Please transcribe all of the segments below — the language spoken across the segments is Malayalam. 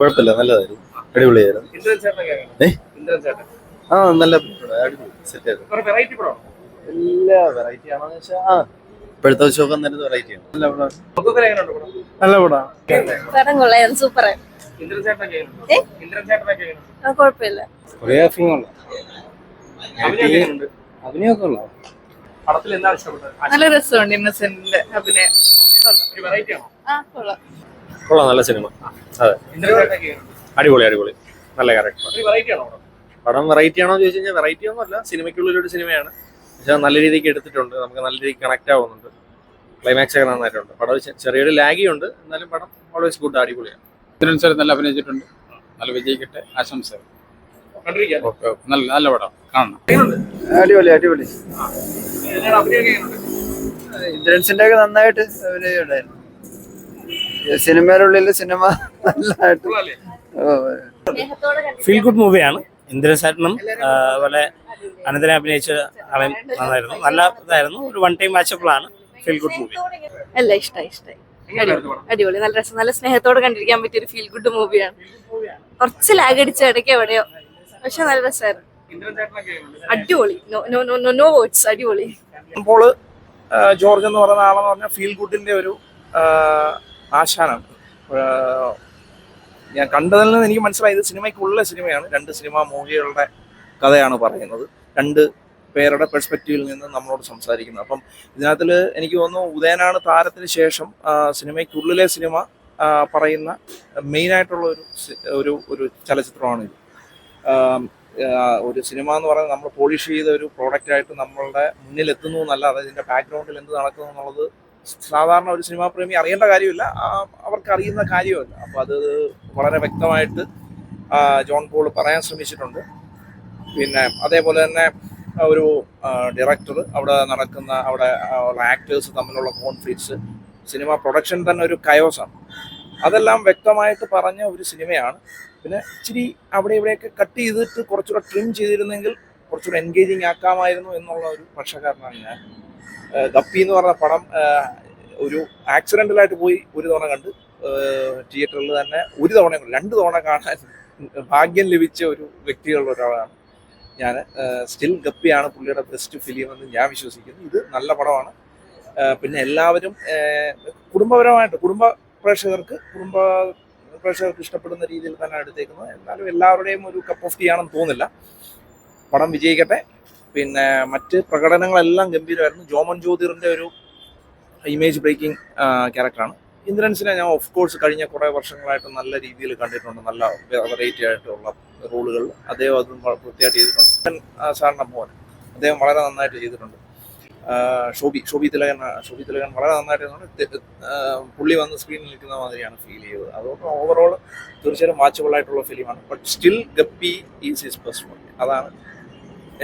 കുഴപ്പമില്ല, നല്ലതായിരുന്നു, അടിപൊളിയായിരുന്നു. ആ നല്ല അടിപൊളി സെറ്റ്. എല്ലാ വെറൈറ്റി ആണോന്ന് വെച്ചാൽ ഇപ്പോഴത്തെ വെച്ചൊക്കെ നല്ല വെറൈറ്റി ആണ്. നല്ല പടം. പടം കൊള്ളാം, സൂപ്പർ. കുഴപ്പമില്ല. അഭിനയൊക്കെ ഉള്ള നല്ല രസമുണ്ട്. ഇന്നസെന്റിന്റെ അഭിനയം കൊള്ളാം, നല്ല സിനിമ. അതെ, അടിപൊളി അടിപൊളി, നല്ല ക്യാരക്ടർ. പടം വെറൈറ്റി ആണോ എന്ന് ചോദിച്ചു കഴിഞ്ഞാൽ വെറൈറ്റി ഒന്നും അല്ല, സിനിമയ്ക്കുള്ളിലൊരു സിനിമയാണ്. പക്ഷെ നല്ല രീതിക്ക് എടുത്തിട്ടുണ്ട്, നമുക്ക് നല്ല രീതിക്ക് കണക്ട് ആവുന്നുണ്ട്. ക്ലൈമാക്സ് ഒക്കെ നന്നായിട്ടുണ്ട്. പടം ചെറിയൊരു ലാഗിയുണ്ട്, എന്നാലും പടം ഓൾവേസ് ഗുഡ്, അടിപൊളിയാണ്. നല്ല അഭിനയിച്ചിട്ടുണ്ട്, നല്ല വിജയിക്കട്ടെ, ആശംസകൾ. നല്ല നല്ല പടം, കാണണം. അടിപൊളി അടിപൊളി. ഇന്ദ്രൻസിന്റെ ഒക്കെ നന്നായിട്ട് അഭിനയുണ്ടായിരുന്നു. സിനിമയിലുള്ളിൽ സിനിമ നല്ലതായിട്ട് ഫീൽ ഗുഡ് മൂവിയാണ്. ഇന്ദ്രൻസേട്ടനും അതുപോലെ അനന്തനെ അഭിനയിച്ച ആളെയും നന്നായിരുന്നു, നല്ല ഇതായിരുന്നു. ഒരു വൺ ടൈം വാച്ചബിളാണ്. Feel good movie. അല്ല, ഇഷ്ടായി. അടിപൊളി, നല്ല രസം, നല്ല സ്നേഹത്തോടെ കണ്ടിരിക്കാൻ പറ്റിയ ഒരു ഫീൽ ഗുഡ് മൂവിയാണ്. കുറച്ച് ലാഗ് അടിച്ച ഇടയ്ക്ക് എവിടെയോ, പക്ഷെ നല്ല രസമായിരുന്നു. അടിപൊളി, നോ വേർഡ്സ്, അടിപൊളി. അപ്പോൾ ജോർജ് എന്ന് പറയുന്ന ആളെന്ന് പറഞ്ഞാൽ ഫീൽ ഗുഡിന്റെ ഒരു ആശാനാണ്. ഞാൻ കണ്ടതിൽ നിന്ന് എനിക്ക് മനസ്സിലായത് സിനിമയ്ക്കുള്ള സിനിമയാണ്. 2 സിനിമാ മോഹികളുടെ കഥയാണ് പറയുന്നത്. 2 പേരുടെ പെർസ്പെക്റ്റീവിൽ നിന്ന് നമ്മളോട് സംസാരിക്കുന്നത്. അപ്പം ഇതിനകത്തിൽ എനിക്ക് തോന്നുന്നു ഉദയനാണ് താരത്തിന് ശേഷം സിനിമയ്ക്കുള്ളിലെ സിനിമ പറയുന്ന മെയിനായിട്ടുള്ള ഒരു ചലച്ചിത്രമാണ് ഇത്. ഒരു സിനിമ എന്ന് പറയുന്നത് നമ്മൾ പോളിഷ് ചെയ്ത ഒരു പ്രോഡക്റ്റായിട്ട് നമ്മളുടെ മുന്നിൽ എത്തുന്നു എന്നല്ലാതെ ഇതിൻ്റെ ബാക്ക്ഗ്രൗണ്ടിൽ എന്ത് നടക്കുന്നു എന്നുള്ളത് സാധാരണ ഒരു സിനിമാ പ്രേമി അറിയേണ്ട കാര്യമില്ല, അവർക്ക് അറിയുന്ന കാര്യമല്ല. അപ്പോൾ അത് വളരെ വ്യക്തമായിട്ട് ജോൺ പോൾ പറയാൻ ശ്രമിച്ചിട്ടുണ്ട്. പിന്നെ അതേപോലെ തന്നെ ഒരു ഡയറക്ടർ, അവിടെ ആക്ടേഴ്സ് തമ്മിലുള്ള കോൺഫ്ലിക്ട്സ്, സിനിമ പ്രൊഡക്ഷൻ തന്നെ ഒരു കയോസാണ്. അതെല്ലാം വ്യക്തമായിട്ട് പറഞ്ഞ ഒരു സിനിമയാണ്. പിന്നെ ഇച്ചിരി അവിടെ ഇവിടെയൊക്കെ കട്ട് ചെയ്തിട്ട് കുറച്ചുകൂടെ ട്രിം ചെയ്തിരുന്നെങ്കിൽ കുറച്ചുകൂടെ എൻഗേജിങ് ആക്കാമായിരുന്നു എന്നുള്ള ഒരു പക്ഷക്കാരനാണ് ഞാൻ. ഗപ്പി എന്ന് പറഞ്ഞ പടം ഒരു ആക്സിഡൻ്റലായിട്ട് പോയി ഒരു തവണ കണ്ട്, തിയേറ്ററിൽ തന്നെ 1 തവണ 2 തവണ കാണാൻ ഭാഗ്യം ലഭിച്ച ഒരു വ്യക്തികളുടെ ഒരാളാണ് ഞാൻ. സ്റ്റിൽ ഗപ്പിയാണ് പുള്ളിയുടെ ബെസ്റ്റ് ഫിലിം എന്ന് ഞാൻ വിശ്വസിക്കുന്നു. ഇത് നല്ല പടമാണ്. പിന്നെ എല്ലാവരും കുടുംബപരമായിട്ട് കുടുംബ പ്രേക്ഷകർക്ക് ഇഷ്ടപ്പെടുന്ന രീതിയിൽ തന്നെ എടുത്തേക്കുന്നത്. എന്നാലും എല്ലാവരുടെയും ഒരു കപ്പ് ഓഫ് ടീ ആണെന്ന് തോന്നുന്നില്ല. പടം വിജയിക്കട്ടെ. പിന്നെ മറ്റ് പ്രകടനങ്ങളെല്ലാം ഗംഭീരമായിരുന്നു. ജോമൻ ജ്യോതിറിൻ്റെ ഒരു ഇമേജ് ബ്രേക്കിംഗ് ക്യാരക്ടറാണ്. ഇന്ദ്രൻസിനെ ഞാൻ ഓഫ് കോഴ്സ് കഴിഞ്ഞ കുറേ വർഷങ്ങളായിട്ട് നല്ല രീതിയിൽ കണ്ടിട്ടുണ്ട്, നല്ല വെറൈറ്റി ആയിട്ടുള്ള റോളുകൾ അദ്ദേഹം അതും വൃത്തിയായിട്ട് ചെയ്തിട്ടുണ്ട്. സാറിൻ്റെ മോൻ അദ്ദേഹം വളരെ നന്നായിട്ട് ചെയ്തിട്ടുണ്ട്. ഷോബി തിലകൻ വളരെ നന്നായിട്ട് പുള്ളി വന്ന് സ്ക്രീനിൽ നിൽക്കുന്ന മാതിരിയാണ് ഫീൽ ചെയ്തത്. അതുകൊണ്ട് ഓവറോൾ തീർച്ചയായും വാച്ചബിൾ ആയിട്ടുള്ള ഫിലിമാണ്. But still Guppy is his best movie. അതാണ്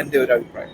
എൻ്റെ ഒരു അഭിപ്രായം.